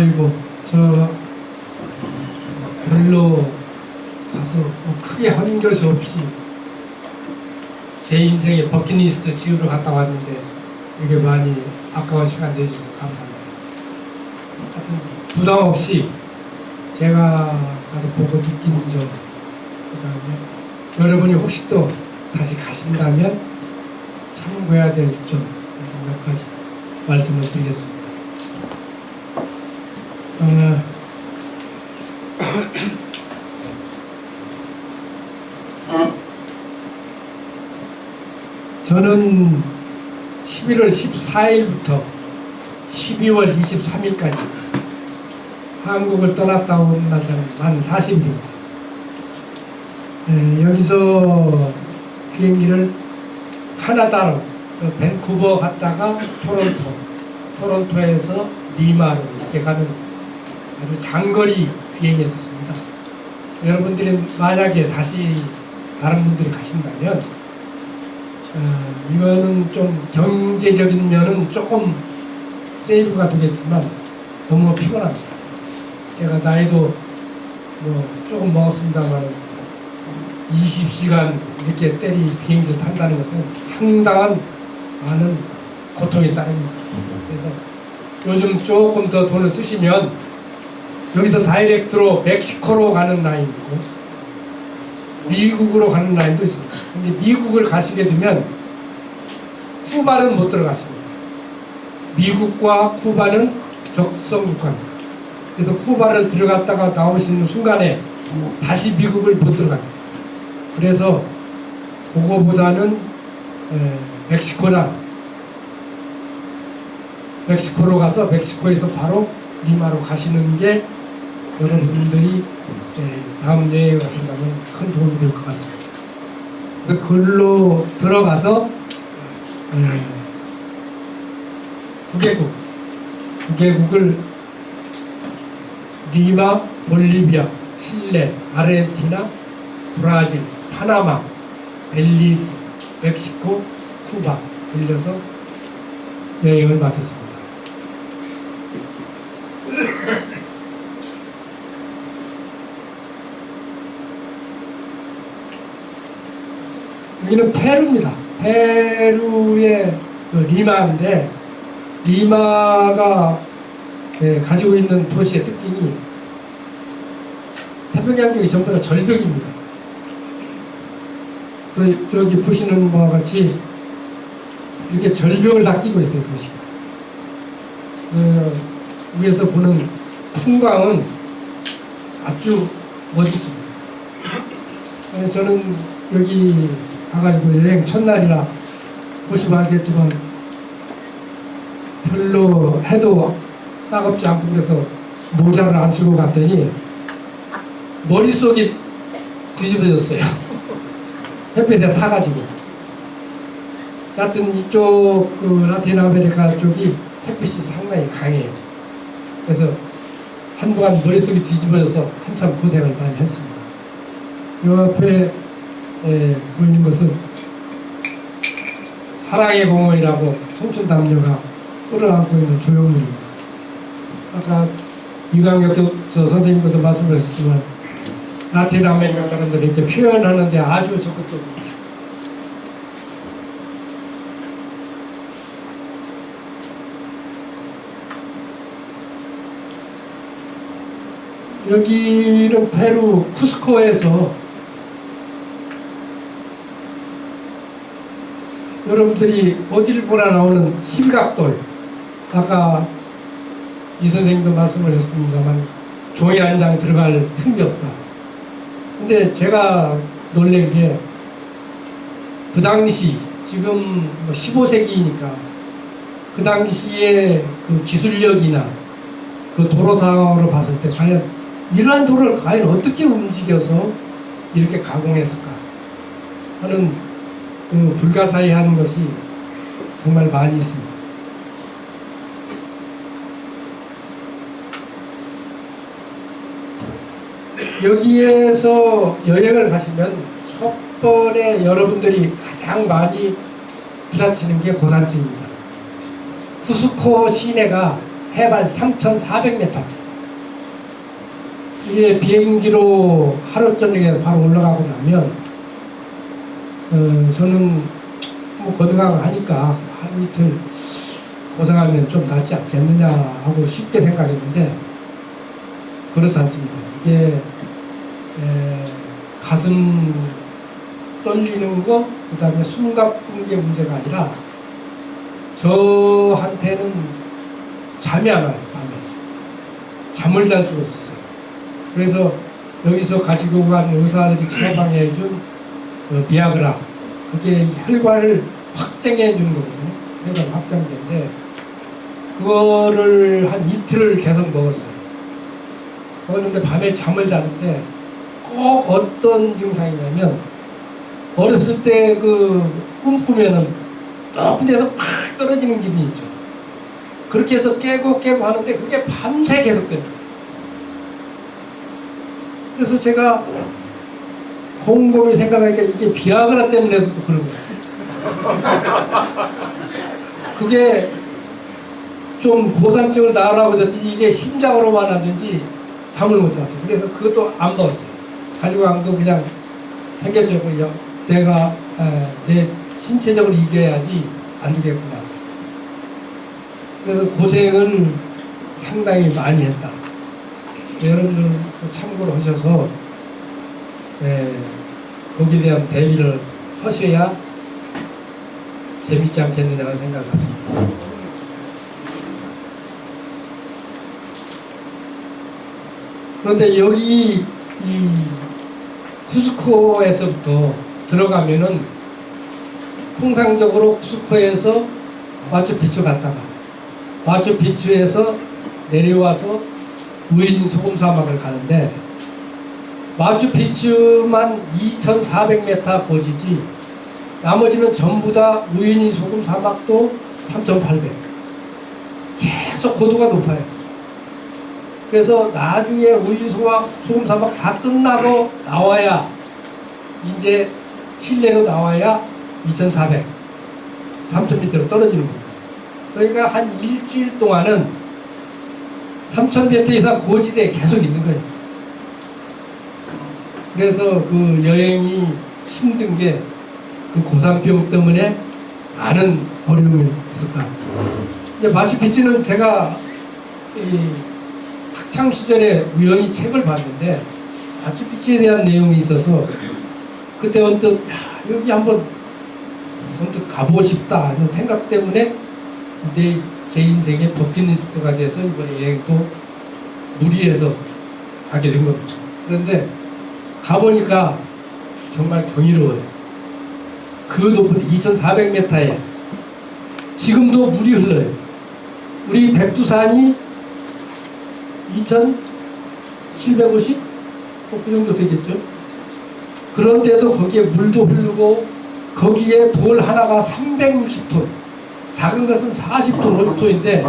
아이고, 저 별로 가서 뭐 크게 하는 것이 없이 제 인생의 버킷리스트 지으러 갔다 왔는데 이게 많이 아까운 시간 내주셔서 감사합니다. 하여튼 부담 없이 제가 가서 보고 느낀 점, 그다음에 여러분이 혹시 또 다시 가신다면 참고해야 될 점 몇 가지 말씀을 드리겠습니다. 저는 11월 14일부터 12월 23일까지 한국을 떠났다 온 날짜는 만 40일입니다. 여기서 비행기를 카나다로 밴쿠버 갔다가 토론토에서 리마로 이렇게 가는 아주 장거리 비행이었습니다. 여러분들이 만약에 다시 다른 분들이 가신다면 이거는 좀 경제적인 면은 조금 세이브가 되겠지만 너무 피곤합니다. 제가 나이도 뭐 조금 먹었습니다만 20시간 이렇게 때리 비행기를 탄다는 것은 상당한 많은 고통이 따릅니다. 그래서 요즘 조금 더 돈을 쓰시면 여기서 다이렉트로 멕시코로 가는 라인이 있고 미국으로 가는 라인도 있습니다. 근데 미국을 가시게 되면 쿠바는 못 들어갔습니다. 미국과 쿠바는 적성 국가입니다. 그래서 쿠바를 들어갔다가 나오시는 순간에 다시 미국을 못 들어갑니다. 그래서 그거보다는 멕시코로 가서 멕시코에서 바로 리마로 가시는 게 여러분들이 다음 여행에 가신다면 큰 도움이 될 것 같습니다. 그걸로 들어가서 9개국을 리마, 볼리비아, 칠레, 아르헨티나, 브라질, 파나마, 벨리즈, 멕시코, 쿠바 들려서 여행을 마쳤습니다. 여기는 페루입니다. 페루의 그 리마인데 리마가 가지고 있는 도시의 특징이 태평양경이 전부 다 절벽입니다. 그래서 저기 보시는 바와 같이 이렇게 절벽을 다 끼고 있어요, 도시가. 위에서 보는 풍광은 아주 멋있습니다. 그래서 저는 여기 가가지고 여행 첫날이라 보시면 알겠지만 별로 해도 따갑지 않고 그래서 모자를 안 쓰고 갔더니 머릿속이 뒤집어졌어요. 햇빛에 타가지고. 하여튼 이쪽 그 라틴 아메리카 쪽이 햇빛이 상당히 강해요. 그래서 한동안 머릿속이 뒤집어져서 한참 고생을 많이 했습니다. 이 앞에 보이는 것은 사랑의 공원이라고 송춘담녀가 끌어안고 있는 조형물입니다. 아까 유강혁 선생님께서 말씀하셨지만 라틴 아메리카 사람들이 이렇게 표현하는데 아주 적극적입니다. 여기는 페루 쿠스코에서 여러분들이 어디를 보나 나오는 실각돌, 아까 이 선생님도 말씀하셨습니다만 종이 한 장 들어갈 틈이 없다. 근데 제가 놀란 게 그 당시 지금 15세기니까 그 당시에 그 기술력이나 그 도로 상황으로 봤을 때 과연 이러한 도로를 과연 어떻게 움직여서 이렇게 가공했을까 하는 그 불가사의한 것이 정말 많이 있습니다. 여기에서 여행을 가시면 첫 번에 여러분들이 가장 많이 부딪히는 게 고산증입니다. 쿠스코 시내가 해발 3,400m. 이게 비행기로 하루 저녁에 바로 올라가고 나면 저는 뭐 건강하니까 하루 이틀 고생하면 좀 낫지 않겠느냐 하고 쉽게 생각했는데 그렇지 않습니다. 이게 가슴 떨리는 거, 그 다음에 숨가쁘게 문제가 아니라 저한테는 잠이 안 와요. 밤에 잠을 잘 수가 없어요. 그래서 여기서 가지고 간 의사들이 처방해준 비아그라, 그게 혈관을 확장해 주는 거거든요. 혈관 확장제인데 그거를 한 이틀을 계속 먹었어요. 먹었는데 밤에 잠을 자는데 꼭 어떤 증상이냐면, 어렸을 때 그 꿈꾸면은 높은 데서 팍 떨어지는 기분이 있죠. 그렇게 해서 깨고 하는데 그게 밤새 계속돼요. 그래서 제가 곰곰이 생각하니까 이게 비아그라 때문에도 그런 거예요. 그게 좀 고산증을 나으라고 해서 이게 심장으로만 하든지 잠을 못 잤어요. 그래서 그것도 안 먹었어요. 가지고 간 거 그냥 챙겨주고, 내가 내 신체적으로 이겨야지 안 되겠구나. 그래서 고생을 상당히 많이 했다. 여러분들 참고로 하셔서 거기에 대한 대비를 하셔야 재밌지 않겠느냐는 생각을 합니다. 그런데 여기 이 쿠스코에서부터 들어가면은 통상적으로 쿠스코에서 마추픽추 갔다가 마추픽추에서 내려와서 우유진 소금 사막을 가는데, 마추픽추만 2,400m 고지지 나머지는 전부 다 우유진 소금 사막도 3,800. 계속 고도가 높아요. 그래서 나중에 우유진 소금 사막 다 끝나고 나와야, 이제 칠레로 나와야 2,400, 3,000m로 떨어지는 겁니다. 그러니까 한 일주일 동안은 3,000m 이상 고지대에 계속 있는 거예요. 그래서 그 여행이 힘든 게 그 고산병 때문에 많은 어려움이 있었다. 이제 마추픽추는 제가 학창 시절에 우연히 책을 봤는데 마추픽추에 대한 내용이 있어서 그때 언뜻 여기 한번 언뜻 가보고 싶다 하는 생각 때문에 제 인생의 버킷리스트가 돼서 이번에 여행도 무리해서 가게 된 겁니다. 그런데 가보니까 정말 경이로워요. 그 높은 2,400m에 지금도 물이 흘러요. 우리 백두산이 2,750? 그 정도 되겠죠. 그런데도 거기에 물도 흐르고, 거기에 돌 하나가 360톤, 작은 것은 40톤, 50톤인데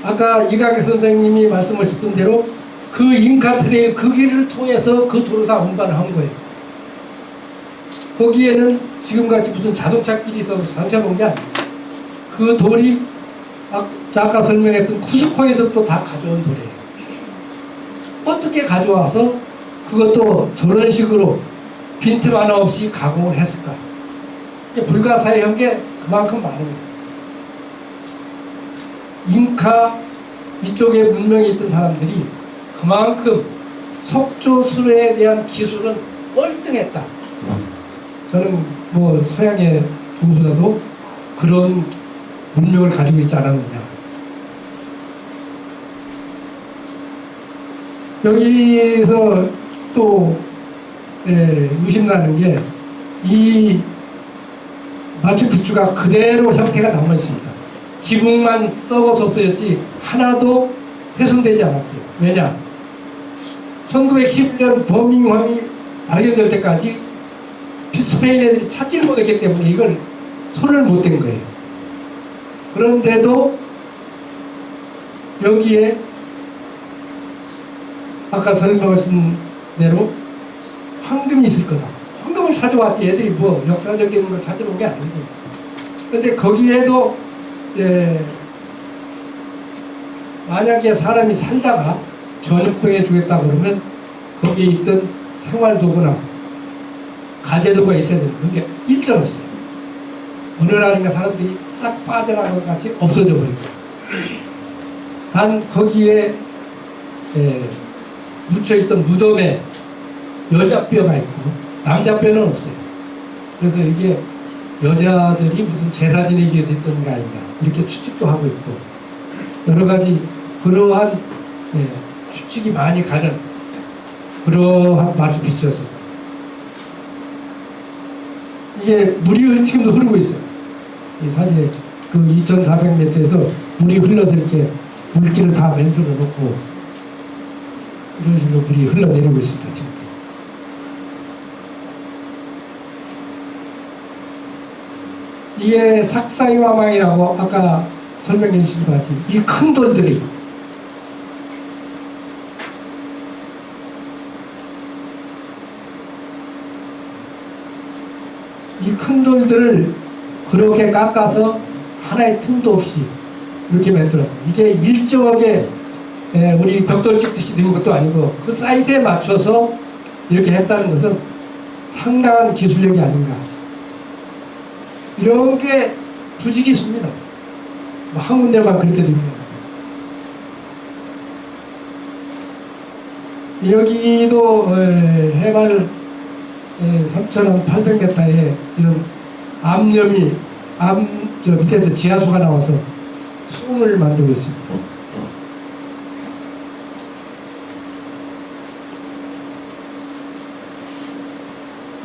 아까 이강희 선생님이 말씀하셨던 대로 그 잉카트레일 그 길을 통해서 그 도로 다 운반을 한 거예요. 거기에는 지금같이 무슨 자동차 길이 있어서 상처놓은 게 아니에요. 그 돌이 아까 설명했던 쿠스코에서 또 다 가져온 돌이에요. 어떻게 가져와서 그것도 저런 식으로 빈틈 하나 없이 가공을 했을까? 불가사의한 게 그만큼 많은 거예요. 잉카 이쪽에 문명이 있던 사람들이 그만큼 석조술에 대한 기술은 월등했다. 저는 뭐 서양의 누구보다도 그런 문명을 가지고 있지 않았느냐. 여기서 또 의심나는 게 이 마추픽추가 그대로 형태가 남아 있습니다. 지붕만 썩어서 없어졌지 하나도 훼손되지 않았어요. 왜냐? 1911년 버밍엄이 발견될 때까지 스페인 애들이 찾지를 못했기 때문에 이걸 손을 못 댄 거예요. 그런데도 여기에 아까 설명하신 대로 황금이 있을 거다. 황금을 찾아왔지. 애들이 뭐 역사적인 걸 찾으러 온 게 아니고. 근데 거기에도 만약에 사람이 살다가 전역등해 주겠다 그러면 거기에 있던 생활도구나 가재도구가 있어야 되는 그게 일절 없어요. 어느 날인가 사람들이 싹 빠져나간 것 같이 없어져 버리고 단 거기에 묻혀있던 무덤에 여자 뼈가 있고 남자 뼈는 없어요. 그래서 이게 여자들이 무슨 제사 지내기에 있던 게 아닌가 이렇게 추측도 하고 있고 여러 가지 그러한 추측이 많이 가는 그러한 마추픽추였습니다. 이게 물이 지금도 흐르고 있어요. 이 사진에 그 2,400m에서 물이 흘러서 이렇게 물길을 다 만들어 놓고 이런 식으로 물이 흘러내리고 있습니다. 지금. 이게 삭사이와망이라고 아까 설명해 주신 것 같이 이 큰 돌들이 이 큰 돌들을 그렇게 깎아서 하나의 틈도 없이 이렇게 만들어 이게 일정하게 우리 벽돌 찍듯이 된 것도 아니고 그 사이즈에 맞춰서 이렇게 했다는 것은 상당한 기술력이 아닌가 이런 게 부지기수입니다. 한 군데만 그렇게 됩니다. 여기도 해발 3,800m에 이런 암염이 저 밑에서 지하수가 나와서 수온을 만들고 있습니다.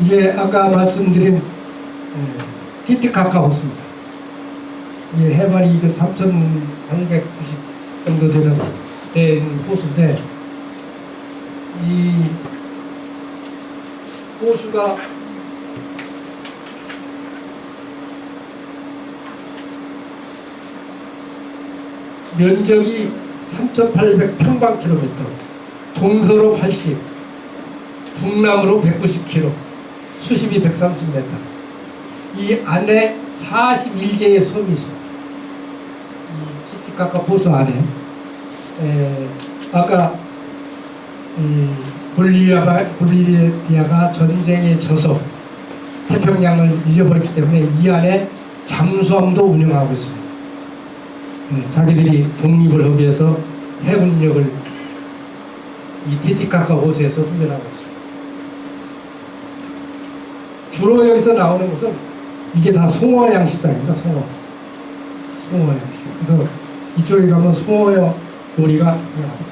이게 아까 말씀드린 티티카카 호수입니다. 이게 해발이 3,890 정도 되는 호수인데 이 호수가 면적이 3,800평방킬로미터, 동서로 80, 북남으로 190km, 수심이 130m. 이 안에 41개의 섬이 있습니다. 이 티티카카 호수 안에 아까 볼리비아가 전쟁에 져서 태평양을 잊어버렸기 때문에 이 안에 잠수함도 운영하고 있습니다. 자기들이 독립을 하기 위해서 해군력을 이 티티카카 호수에서 훈련하고 있습니다. 주로 여기서 나오는 것은 이게 다 송어 양식장입니다. 송어 양식. 그래서 이쪽에 가면 송어 요리가 나옵니다.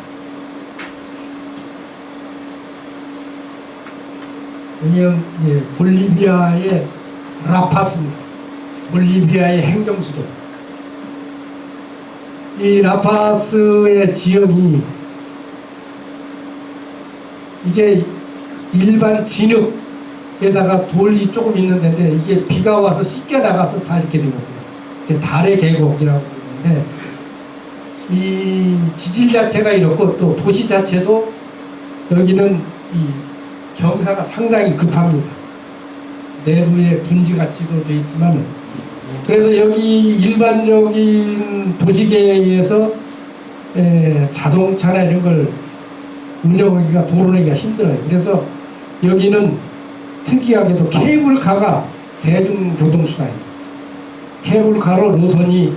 여기는 볼리비아의 라파스입니다. 볼리비아의 행정수도. 이 라파스의 지형이 이게 일반 진흙에다가 돌이 조금 있는 데인데 이게 비가 와서 씻겨 나가서 다 이렇게 된 겁니다. 이게 달의 계곡이라고 부르는데 이 지질 자체가 이렇고 또 도시 자체도 여기는 이 경사가 상당히 급합니다. 내부에 분지가 지도되어 있지만 그래서 여기 일반적인 도시계에 의해서 자동차나 이런 걸 운영하기가 도로내기가 힘들어요. 그래서 여기는 특이하게도 케이블카가 대중교통수단입니다. 케이블카로 노선이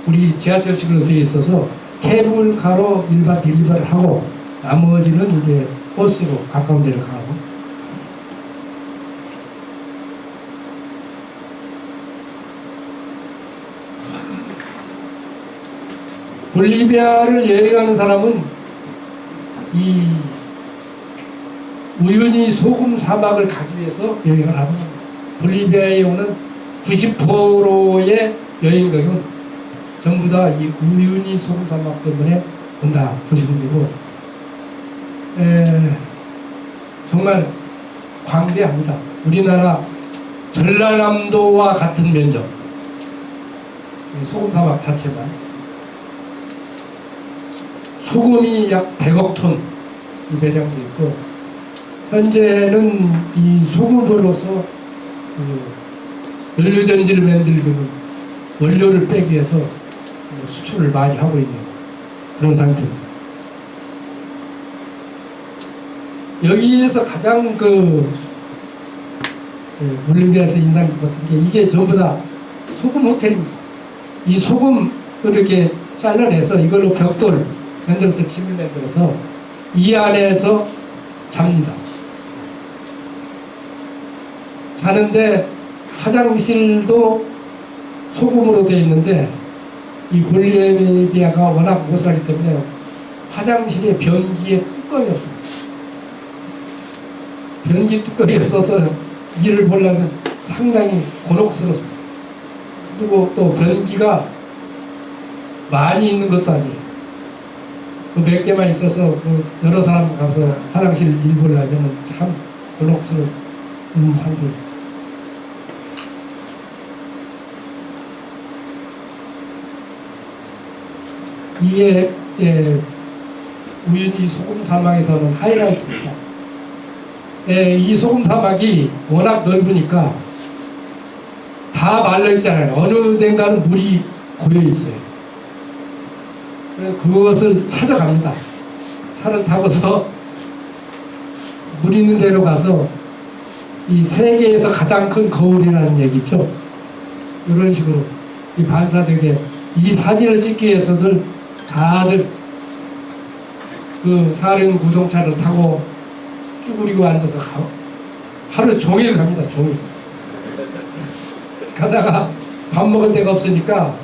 우리 지하철식으로 되어 있어서 케이블카로 일반 딜리버를 하고 나머지는 이제 버스로 가까운 데를 가고 볼리비아를 여행하는 사람은 이 우유니 소금 사막을 가기 위해서 여행을 하는 겁니다. 볼리비아에 오는 90%의 여행객은 전부 다 이 우유니 소금 사막 때문에 온다 보시면 되고 정말 광대합니다. 우리나라 전라남도와 같은 면적 소금 사막 자체가 소금이 약 100억 톤 배량도 있고 현재는 이 소금으로서 연료전지를 만들고 원료를 빼기 위해서 수출을 많이 하고 있는 그런 상태입니다. 여기에서 가장 볼리비아에서 인상 깊었던 게 이게 전부 다 소금 호텔입니다. 이 소금을 이렇게 잘라내서 이걸로 벽돌 만들어서 집을 만들어서 이 안에서 잡니다. 자는데 화장실도 소금으로 되어 있는데 이 볼리비아가 워낙 못살기 때문에 화장실에 변기에 뚜껑이 없습니다. 변기 뚜껑이 없어서 이를 보려면 상당히 곤혹스럽습니다. 그리고 또 변기가 많이 있는 것도 아니에요. 몇 개만 있어서 여러 사람 가서 화장실 일 보려면 참 곤혹스러운 상태입니다. 이게 우유니 소금 사막에서는 하이라이트입니다. 이 소금 사막이 워낙 넓으니까 다 말라 있잖아요. 어느 데인가는 물이 고여 있어요. 그래서 그것을 찾아갑니다. 차를 타고서 물 있는 데로 가서 이 세계에서 가장 큰 거울이라는 얘기죠. 이런 식으로 이 반사되게 이 사진을 찍기 위해서들 다들 그 사륜 구동차를 타고 쭈그리고 앉아서 하루 종일 갑니다. 종일. 가다가 밥 먹을 데가 없으니까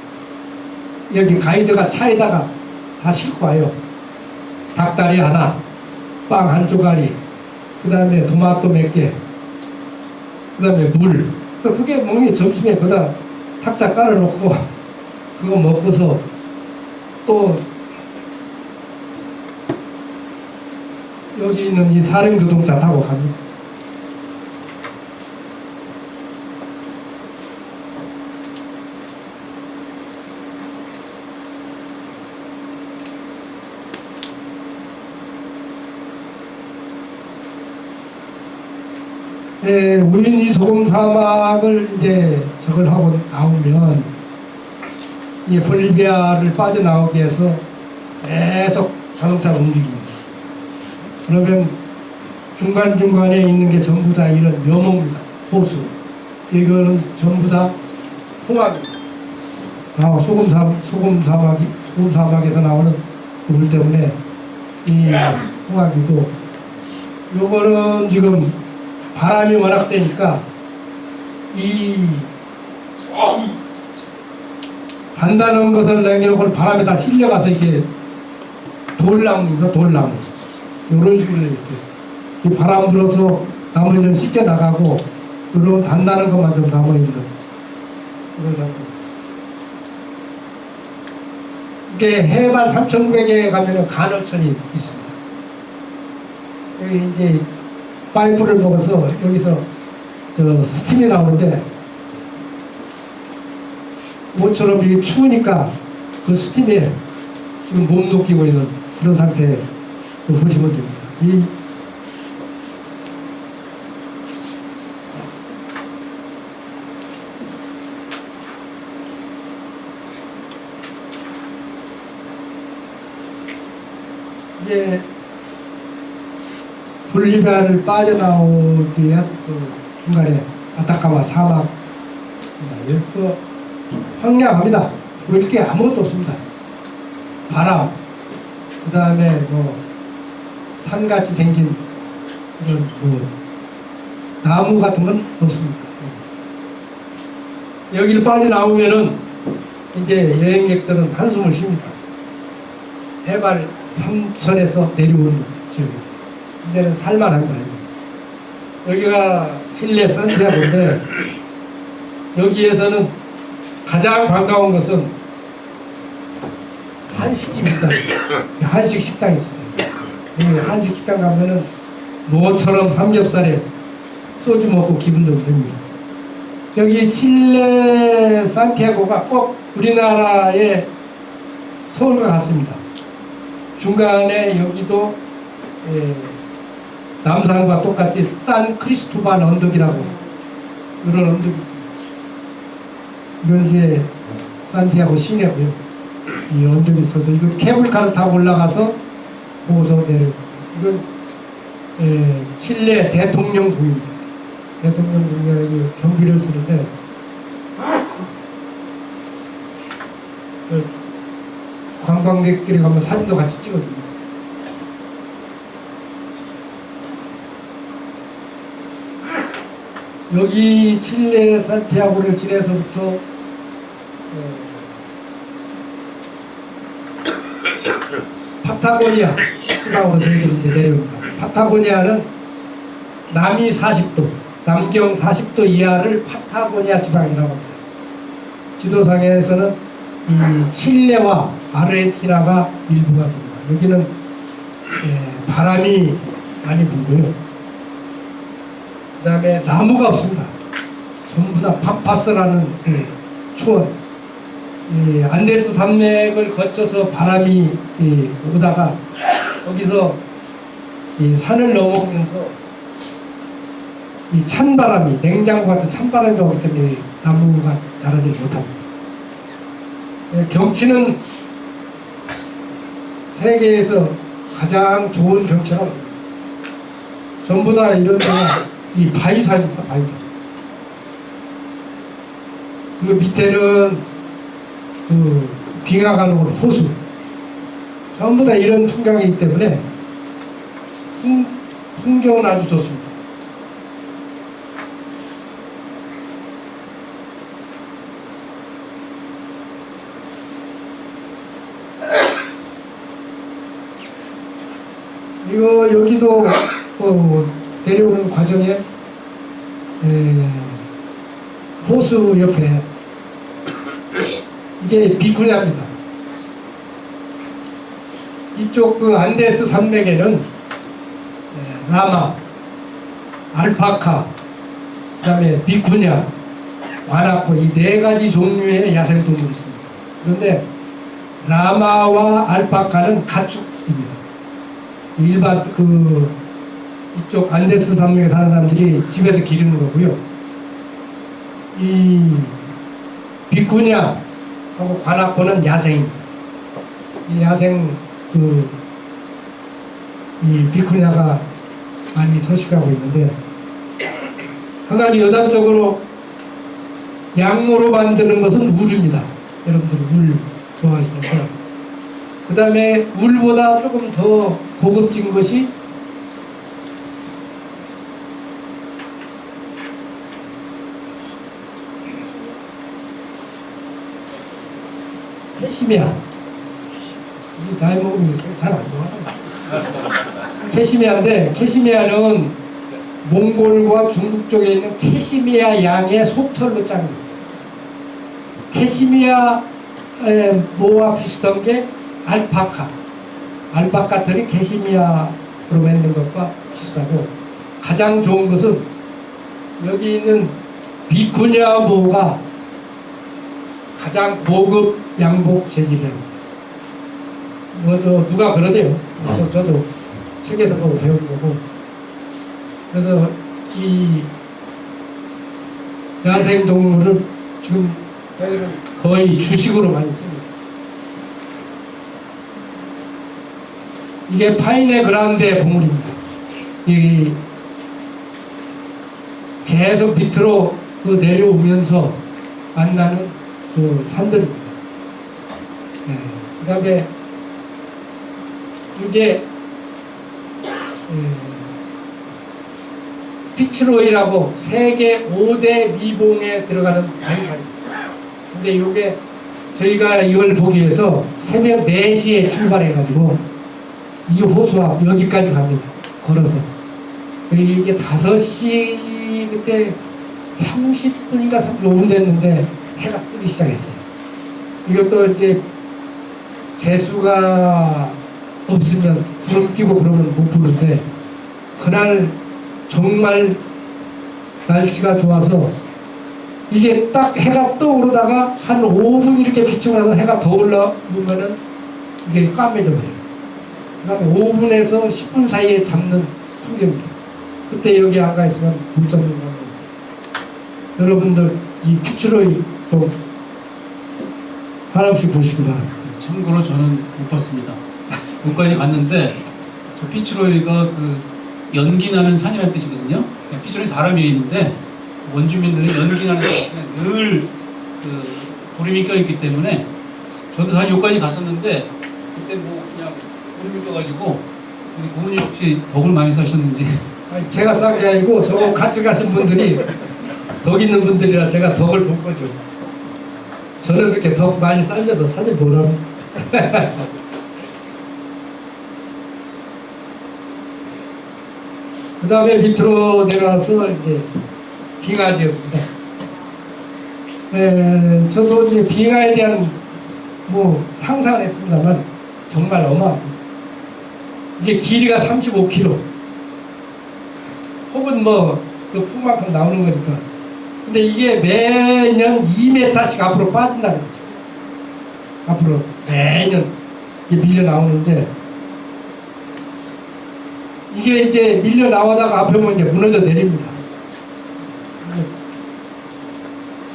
여기 가이드가 차에다가 다 싣고 와요. 닭다리 하나, 빵 한 조가리, 그 다음에 토마토 몇 개, 그 다음에 물. 그게 먹는 게 점심에 거기다 탁자 깔아놓고 그거 먹고서 또 여기 있는 이 사륜 교동차 타고 갑니다. 우유니 소금 사막을 이제 저걸 하고 나오면 이 볼리비아를 빠져나오기 위해서 계속 자동차가 움직입니다. 그러면 중간중간에 있는 게 전부 다 이런 묘목입니다. 호수. 이거는 전부 다 홍합입니다. 소금 사막에서 나오는 물 때문에 이 홍합이고, 요거는 지금 바람이 워낙 세니까 이 단단한 것을 남겨놓고 바람에 다 실려가서 이렇게 돌나무입니다. 돌나무. 이런 식으로 되어 있어요. 이 바람 불어서 나머지는 씻겨 나가고 이런 단단한 것만 좀 남아있는 그런 상태. 이게 해발 3,900에 가면은 간헐천이 있습니다. 여기 이제 파이프를 먹어서 여기서 스팀이 나오는데 모처럼 이게 추우니까 그 스팀에 지금 몸 녹이고 있는 그런 상태 보시면 됩니다. 이제 볼리비아를 빠져나오기 위한 중간에 아타카마 사막, 황량합니다. 보일 게 아무것도 없습니다. 바람, 그 다음에 산같이 생긴 그런 나무 같은 건 없습니다. 여기를 빠져나오면은 이제 여행객들은 한숨을 쉽니다. 해발 3,000에서 내려온 지역입니다. 이제는 살만한 거예요. 여기가 실내 산티아고인데 여기에서는 가장 반가운 것은 한식집입니다. 한식 식당이 있습니다. 여기 한식 식당 가면은 모처럼 삼겹살에 소주 먹고 기분 좀 됩니다. 여기 칠레 산티아고가 꼭 우리나라의 서울과 같습니다. 중간에 여기도 남산과 똑같이 산 크리스토반 언덕이라고 이런 언덕이 있습니다. 이건 이제 산티아고 시내고요. 이 언덕이 있어서 이거 케이블카를 타고 올라가서 보고서 내려. 이건 칠레 대통령궁입니다. 대통령궁에 경비를 쓰는데 관광객들이 가면 사진도 같이 찍어줍니다. 여기 칠레 산티아고를 지내서부터 파타고니아 지방으로 저희들이 이제 내려옵니다. 파타고니아는 남위 40도, 남경 40도 이하를 파타고니아 지방이라고 합니다. 지도상에서는 이 칠레와 아르헨티나가 일부가 됩니다. 여기는 바람이 많이 불고요. 그 다음에 나무가 없습니다. 전부 다 팜파스라는 초원. 안데스 산맥을 거쳐서 바람이 오다가 거기서 이 산을 넘어오면서 이 찬바람이, 냉장고 같은 찬바람이 오기 때문에 나무가 자라지 못합니다. 경치는 세계에서 가장 좋은 경치라고 합니다. 전부 다 이런 데가 이 바위산입니다. 바위산. 그 밑에는 그 빙하가 녹은 호수. 전부 다 이런 풍경이기 때문에 풍경은 아주 좋습니다. 이거 여기도 내려오는 과정에 호수 옆에 이게 비쿠냐입니다. 이쪽 그 안데스 산맥에는 라마, 알파카, 그 다음에 비쿠냐, 과나코 이 네 가지 종류의 야생동물이 있습니다. 그런데 라마와 알파카는 가축입니다. 일반 이쪽 안데스 산맥에 사는 사람들이 집에서 기르는 거고요. 이 비쿠냐하고 과나코는 야생입니다. 이 야생 이 비쿠냐가 많이 서식하고 있는데, 한 가지 여담적으로 양모로 만드는 것은 울입니다. 여러분들 울 좋아하시는 거. 그 다음에 울보다 조금 더 고급진 것이 캐시미아. 이 나이 먹으면 잘 안 좋아하네. 캐시미아인데, 캐시미아는 몽골과 중국 쪽에 있는 캐시미아 양의 속털로 짠 거예요. 캐시미아 모와 비슷한 게 알파카. 알파카 털이 캐시미아로 만든 것과 비슷하고, 가장 좋은 것은 여기 있는 비쿠냐 모가 가장 고급 양복 재질이에요. 누가 그러대요. 저도 책에서 보고 배운 거고. 그래서 이 야생동물을 지금 저희는 거의 주식으로 많이 씁니다. 이게 파이네 그란데 봉우리입니다. 이 계속 밑으로 내려오면서 만나는 그 산들입니다. 그 다음에 이게 피츠로이라고 세계 5대 미봉에 들어가는 바위산입니다. 근데 이게 저희가 이걸 보기 위해서 새벽 4시에 출발해가지고 이 호수 앞 여기까지 갑니다. 걸어서. 이게 5시 그때 30분인가 35분 됐는데 해가 뜨기 시작했어요. 이것도 이제 재수가 없으면 구름 끼고 그러면 못 보는데, 그날 정말 날씨가 좋아서 이게 딱 해가 떠오르다가 한 5분 이렇게 비추고 나서 해가 더 올라오면은 이게 까매져 버려요. 그다음에 5분에서 10분 사이에 잡는 풍경입니다. 그때 여기 안 가 있으면 못 잡는 겁니다. 여러분들 이 피츠로이 좀 하나씩 보시기 바랍니다. 참고로 저는 못 봤습니다. 거기까지 갔는데 저 피츠로이가 그 연기 나는 산이라는 뜻이거든요. 피츠로이 사람이 있는데 원주민들은 연기 나는 산에 늘 구름이 껴있기 때문에 저도 산 여기까지 갔었는데 그때 뭐 그냥 구름이 껴가지고 우리 고모님 혹시 덕을 많이 사셨는지. 아니, 제가 싼 게 아니고 저거 같이 가신 분들이 덕 있는 분들이라 제가 덕을 본 거죠. 저는 그렇게 덕 많이 쌓여서 사실 뭐라고. 그 다음에 밑으로 내려와서 이제 빙하지역입니다. 저도 이제 빙하에 대한 뭐 상상을 했습니다만 정말 어마합니다. 이게 길이가 35km 혹은 뭐 그 풍만큼 나오는 거니까. 근데 이게 매년 2m씩 앞으로 빠진다는 거죠. 앞으로 매년 이게 밀려 나오는데 이게 이제 밀려 나오다가 앞에 보면 이제 무너져 내립니다.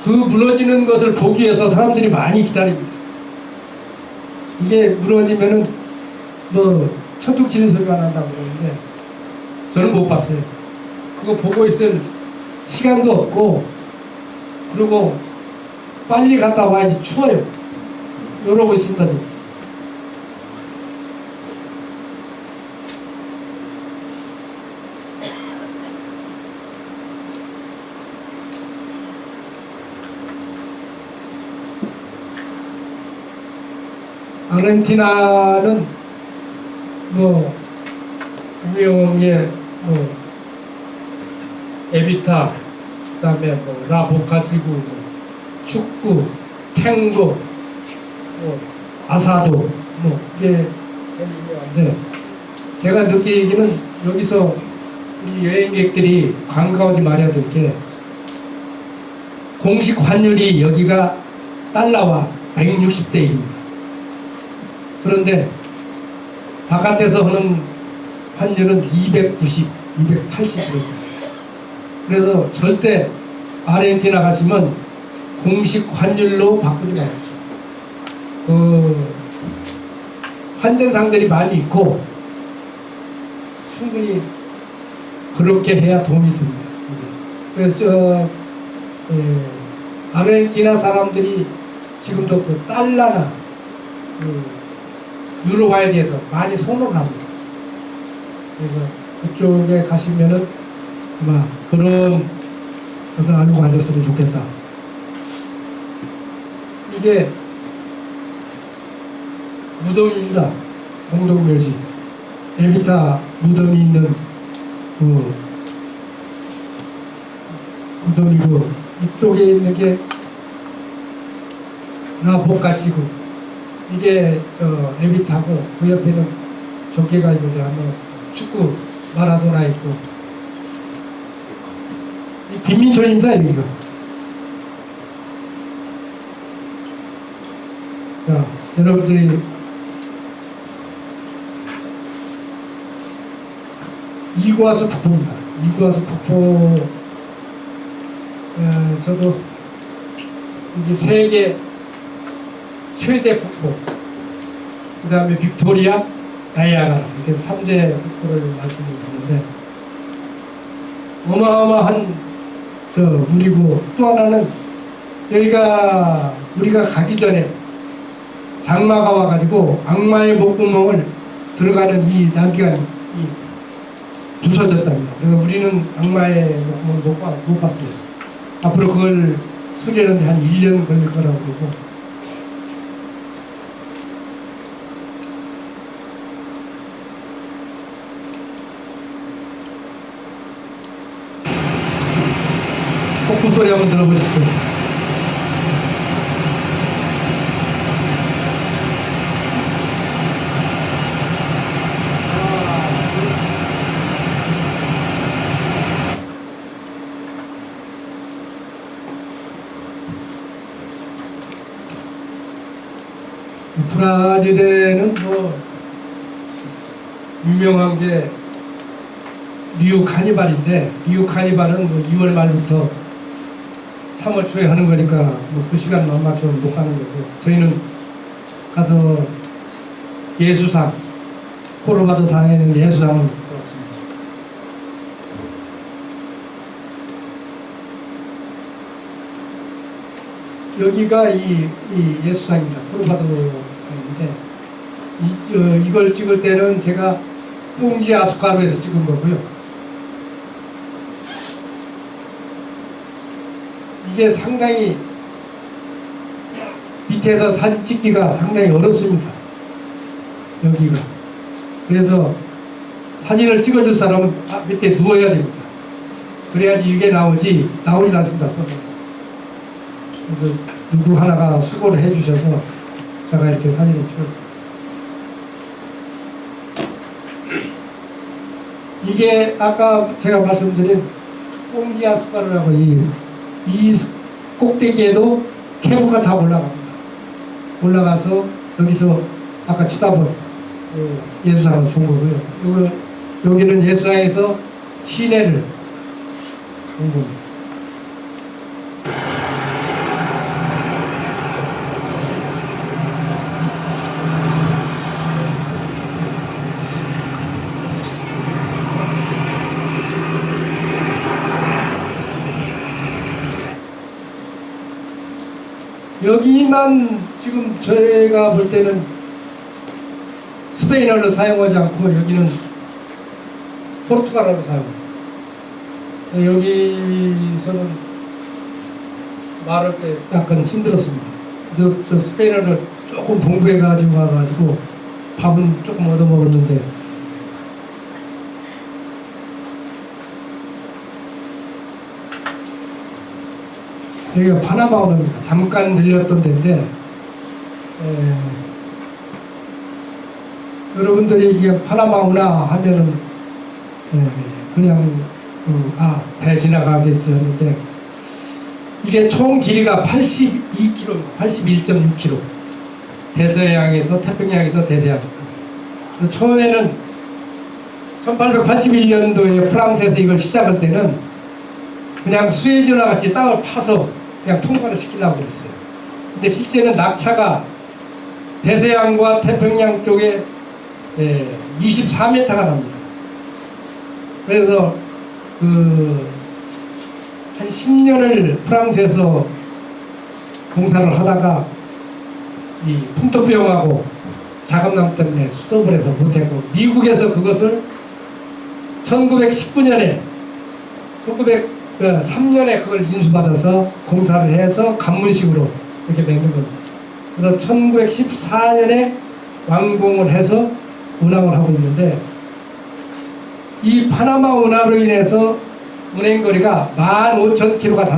그 무너지는 것을 보기 위해서 사람들이 많이 기다립니다. 이게 무너지면은 뭐 천둥 치는 소리가 난다고 그러는데 저는 못 봤어요. 그거 보고 있을 시간도 없고 그리고 빨리 갔다 와야지 추워요. 이러고 있습니다. 아르헨티나는 뭐 유명한 뭐 에비타, 그다음에 뭐 라보카지구, 뭐 축구, 탱고, 뭐 아사도, 뭐 이게 제일 유명한데 제가 느끼기는 여기서 우리 여행객들이 관광하지 말아야 될 게 공식 환율이 여기가 달러와 160대입니다. 그런데 바깥에서 하는 환율은 290, 280 그렇습니다. 그래서 절대 아르헨티나 가시면 공식 환율로 바꾸지 마십시오. 환전상들이 많이 있고 충분히 그렇게 해야 도움이 됩니다. 그래서 아르헨티나 사람들이 지금도 그 달러나 유로화에 대해서 많이 선호를 합니다. 그래서 그쪽에 가시면은 아마 그런 것을 알고 가셨으면 좋겠다. 이게 무덤입니다. 공동묘지. 에비타 무덤이 있는 그 무덤이고 이쪽에 있는 게 라보카지구. 이게 저 에비타고 그 옆에는 저기가 이제 아마 축구 마라도나 있고 이 빈민촌입니다 여기가. 자 여러분들이 이구아수 폭포입니다. 이구아수 폭포 저도 이게 세계 최대 폭포, 그 다음에 빅토리아, 나이아가라 이렇게 3대 폭포를 말씀드렸는데 어마어마한 그 물이고 또 하나는 여기가 우리가 가기 전에 장마가 와가지고 악마의 목구멍을 들어가는 이 나기가 부서졌답니다. 그래서 우리는 악마의 목구멍을 못 봤어요. 앞으로 그걸 수리하는데 한 1년 걸릴 거라고 그러고 폭풍 소리 한번 들어보시죠. 브라질에는 뭐 유명한 게 리우 카니발인데 리우 카니발은 뭐 2월 말부터 3월 초에 하는 거니까 뭐 그 시간만 맞춰 못 가는 거고 저희는 가서 예수상, 코로바도상에 있는 예수상을 받았습니다. 여기가 이 예수상입니다. 코로바도상인데 이걸 찍을 때는 제가 뽕지 아스카루에서 찍은 거고요. 이게 상당히 밑에서 사진 찍기가 상당히 어렵습니다. 여기가. 그래서 사진을 찍어줄 사람은 밑에 누워야 됩니다. 그래야지 이게 나오지 않습니다. 그래서 누구 하나가 수고를 해주셔서 제가 이렇게 사진을 찍었습니다. 이게 아까 제가 말씀드린 뽕지 아스파르라고 이 꼭대기에도 케이블카 다 올라갑니다. 올라가서 여기서 아까 치다본 예수상을 본 거고요. 여기는 예수상에서 시내를 본 겁니다. 여기만 지금 저희가 볼 때는 스페인어로 사용하지 않고 여기는 포르투갈어로 사용합니다. 여기서는 말할 때 약간 힘들었습니다. 저 스페인어를 조금 공부해가지고 와가지고 밥은 조금 얻어먹었는데 여기가 파나마 언어입니다. 잠깐 들렸던 데인데 여러분들이 이게 파나마 운하 하면은 그냥 배 지나가겠지 하는데 이게 총 길이가 82km, 81.6km. 대서양에서 태평양에서 대서양. 그래서 처음에는 1881년도에 프랑스에서 이걸 시작할 때는 그냥 수에즈나 같이 땅을 파서 그냥 통과를 시키려고 그랬어요. 근데 실제는 낙차가 대서양과 태평양 쪽에 24m가 납니다. 그래서 한 10년을 프랑스에서 공사를 하다가 이 풍토병하고 자금난 때문에 스톱을 해서 못했고 미국에서 그것을 1919년에 1903년에 그걸 인수받아서 공사를 해서 간문식으로 이렇게 만든 겁니다. 그래서 1914년에 완공을 해서 운항을 하고 있는데 이 파나마 운하로 인해서 운행거리가 15,000km가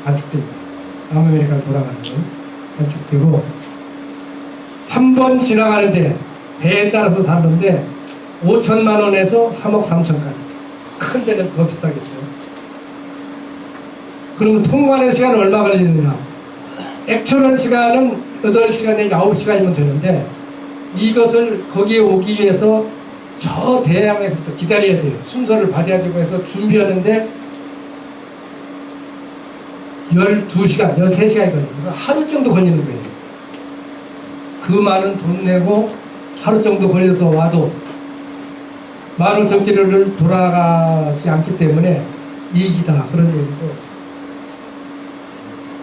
단축됩니다. 남아메리카 돌아가는 건 단축되고 한 번 지나가는데 배에 따라서 다른데 5천만 원에서 3억 3천까지 큰 데는 더 비싸겠죠. 그러면 통과하는 시간은 얼마 걸리느냐? 액츄얼한 시간은 8시간 내지 9시간이면 되는데 이것을 거기에 오기 위해서 저 대양에서부터 기다려야 돼요. 순서를 받아야 되고 해서 준비하는데 12시간, 13시간이 걸립니다. 하루 정도 걸리는 거예요. 그 많은 돈 내고 하루 정도 걸려서 와도 15,000km를 돌아가지 않기 때문에 이익이다. 그런 얘기고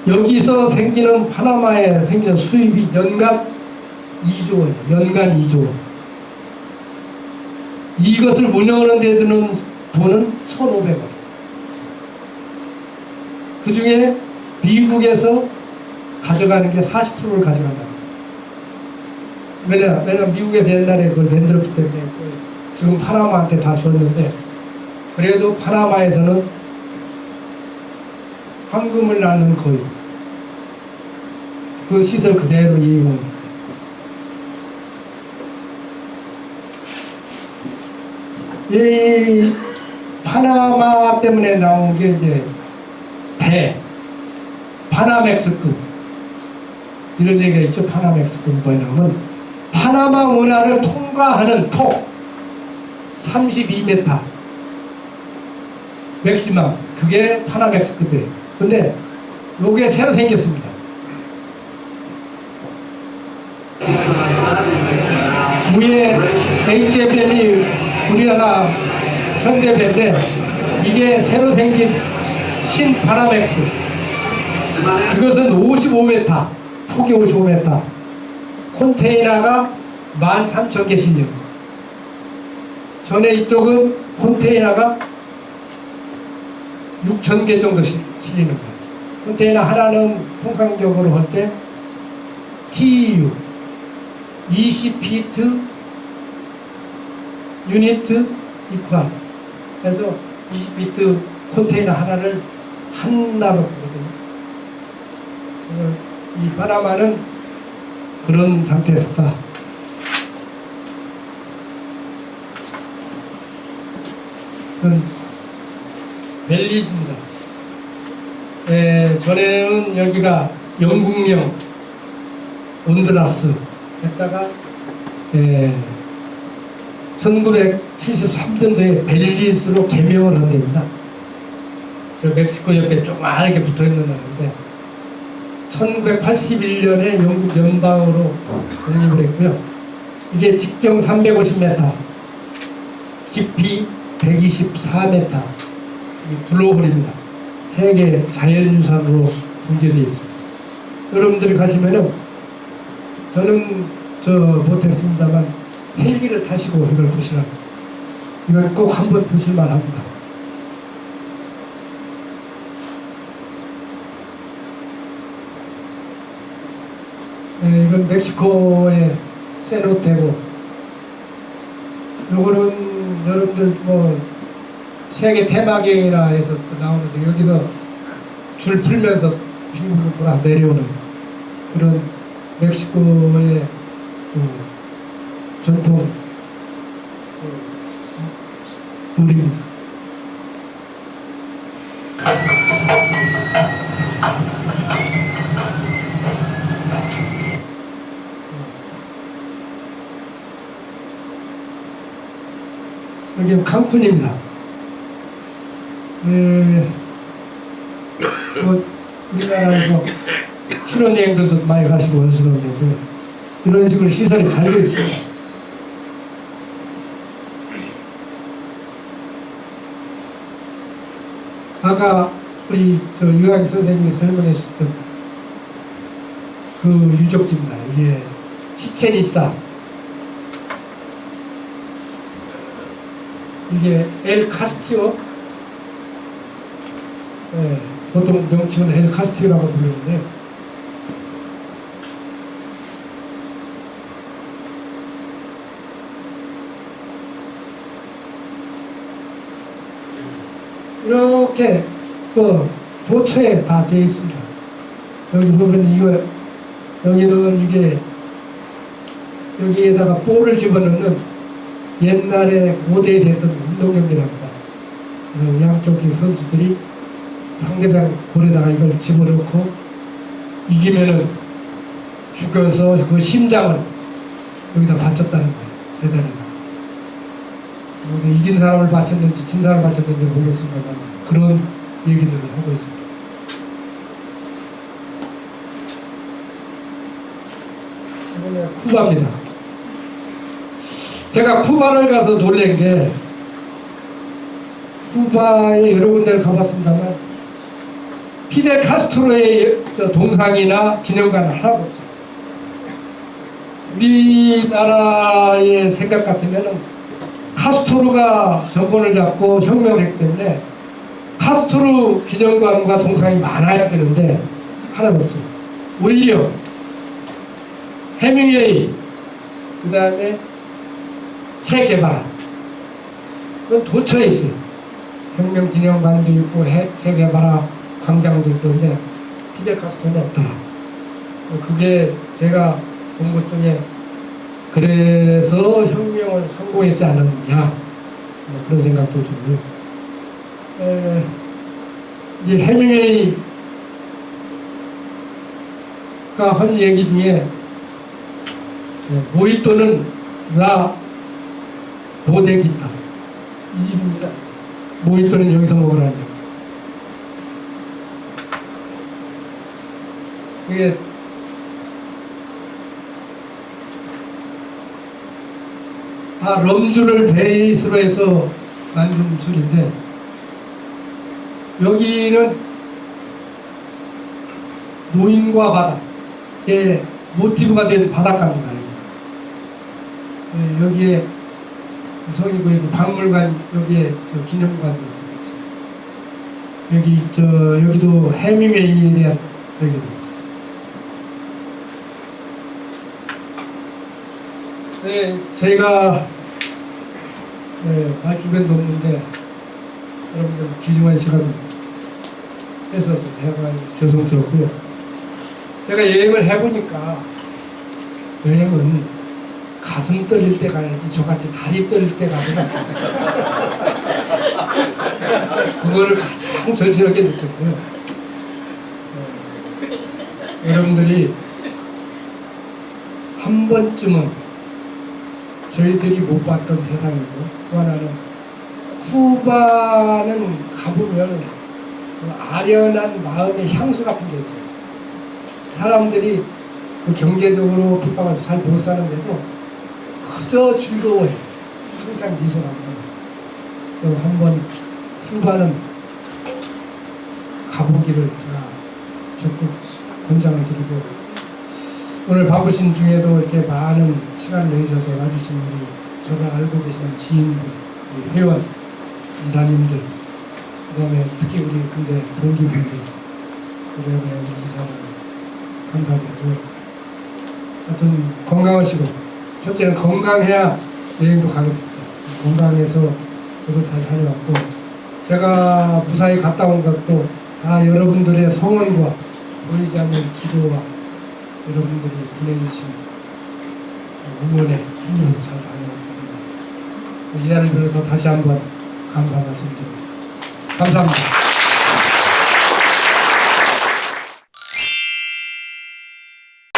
여기서 생기는 파나마에 생기는 수입이 연간 2조 원이에요. 연간 2조 원. 이것을 운영하는 데 드는 돈은 1,500원. 그 중에 미국에서 가져가는 게 40%를 가져간다. 왜냐면 미국에서 옛날에 그걸 만들었기 때문에 지금 파나마한테 다 줬는데 그래도 파나마에서는 황금을 낳는 거의 그 시설 그대로 이용합니다. 이 파나마 때문에 나온 게 이제 파나맥스급 이런 얘기가 있죠. 파나맥스급은 뭐냐면 파나마 운하를 통과하는 톡 32m 맥시멈 그게 파나맥스급이에요. 근데 요게 새로 생겼습니다. 위에 HFM이 우리나라 현대배인데 이게 새로 생긴 신파라맥스. 이것은 55m, 폭이 55m. 컨테이너가 13,000개 실려. 전에 이쪽은 컨테이너가 6,000개 정도 실리는 거예요. 컨테이너 하나는 통상적으로 할 때 TEU 20피트 유니트 이퀄. 그래서 20피트 컨테이너 하나를 하나로 보거든요. 이 파나마는 그런 상태였다. 그건 벨리즈입니다. 전에는 여기가 영국령 온드라스 했다가 1973년도에 벨리스로 개명을 한 데입니다. 멕시코 옆에 조그맣게 붙어있는 나라인데 1981년에 영국 연방으로 독립을 했고요. 이게 직경 350m, 깊이 124m, 블로홀입니다. 세계 자연유산으로 등재되어 있습니다. 여러분들이 가시면은 저는 못했습니다만 헬기를 타시고 이걸 보시라고. 이걸 꼭 한번 보실만 합니다. 이건 멕시코의 세노테고. 요거는 여러분들 세계 테마경이라 해서 또 나오는데 여기서 줄 풀면서 중국으로 돌아 내려오는 그런 멕시코의 전통 놀이입니다. 여기는 칸쿤입니다. 우리나라에서 신혼여행들도 많이 가시고 하시는데 이런 식으로 시설이 잘 되어 있습니다. 아까 우리 유학의 선생님이 설명해 주셨던 그 유적지입니다. 이게 치첸 이사. 이게 엘 카스티오, 보통 명칭은 엘 카스티오라고 부르는데 이렇게 도처에 다 되어 있습니다. 여기 보면 여기는 이게 여기에다가 볼을 집어넣는 옛날에 고대에 됐던 운동경기랍니다. 그래서 양쪽의 선수들이 상대방 볼에다가 이걸 집어넣고 이기면은 죽여서 그 심장을 여기다 바쳤다는 거예요. 세단에다. 이긴 사람을 바쳤는지 진 사람을 바쳤는지 모르겠습니다만 그런 얘기들을 하고 있습니다. 이번에 쿠바입니다. 제가 쿠바를 가서 놀란 게 쿠바에 여러 군데를 가봤습니다만 피델 카스트로의 동상이나 기념관은 하나도 없어요. 우리나라의 생각 같으면은 카스트로가 정권을 잡고 혁명을 했기 때문에 카스트로 기념관과 동상이 많아야 되는데 하나도 없어요. 오히려 해밍웨이, 그 다음에 체게바라, 그건 도처에 있어요. 혁명기념관도 있고 체게바라 광장도 있던데 피델 카스트로는 없다. 그게 제가 본 것 중에 그래서 혁명을 성공했지 않았느냐 그런 생각도 들고요. 이제 해밍웨이가 한 얘기 중에 모히또는 나 보데기타 이 집입니다. 모히또는 여기서 먹으라는 거. 그게 다 럼주를 베이스로 해서 만든 술인데 여기는 노인과 바다의 모티브가 된 바닷가입니다. 네, 여기에 성이고 여기 박물관 여기에 저 기념관도 있어요. 여기도 해밍웨이에 대한 저기도 있어요. 네, 제가 발주변도 없는데 여러분들 귀중한 시간을 뺏어서 대화가 죄송스럽고요. 제가 여행을 해보니까 여행은 가슴 떨릴 때 가야지 저같이 다리 떨릴 때 가면 그거를 가장 절실하게 느꼈고요. 여러분들이 한 번쯤은 저희들이 못 봤던 세상이고 또 하나는 쿠바는 가보면 그 아련한 마음의 향수 같은 게 있어요. 사람들이 그 경제적으로 핍박을 잘 못 사는데도 그저 즐거워해. 항상 미소가 나요. 그래서 한번 쿠바는 가보기를 제가 적극 권장을 드리고 오늘 바쁘신 중에도 이렇게 많은 시간을 내주셔서 와주신 우리 저를 알고 계시는 지인들, 우리 회원, 이사님들, 그 다음에 특히 우리 근데 동기분들, 그다음에 우리 이사님 감사드리고요. 하여튼 건강하시고 첫째는 건강해야 여행도 가겠습니다. 건강해서 저도 잘 다녀왔고 제가 무사히 갔다 온 것도 다 여러분들의 성원과 보이지 않는 기도와 여러분들이 보내주신 응원에 힘으로 잘 다녀왔습니다. 이 자리를 빌어서 다시 한번 감사 말씀드립니다. 감사합니다.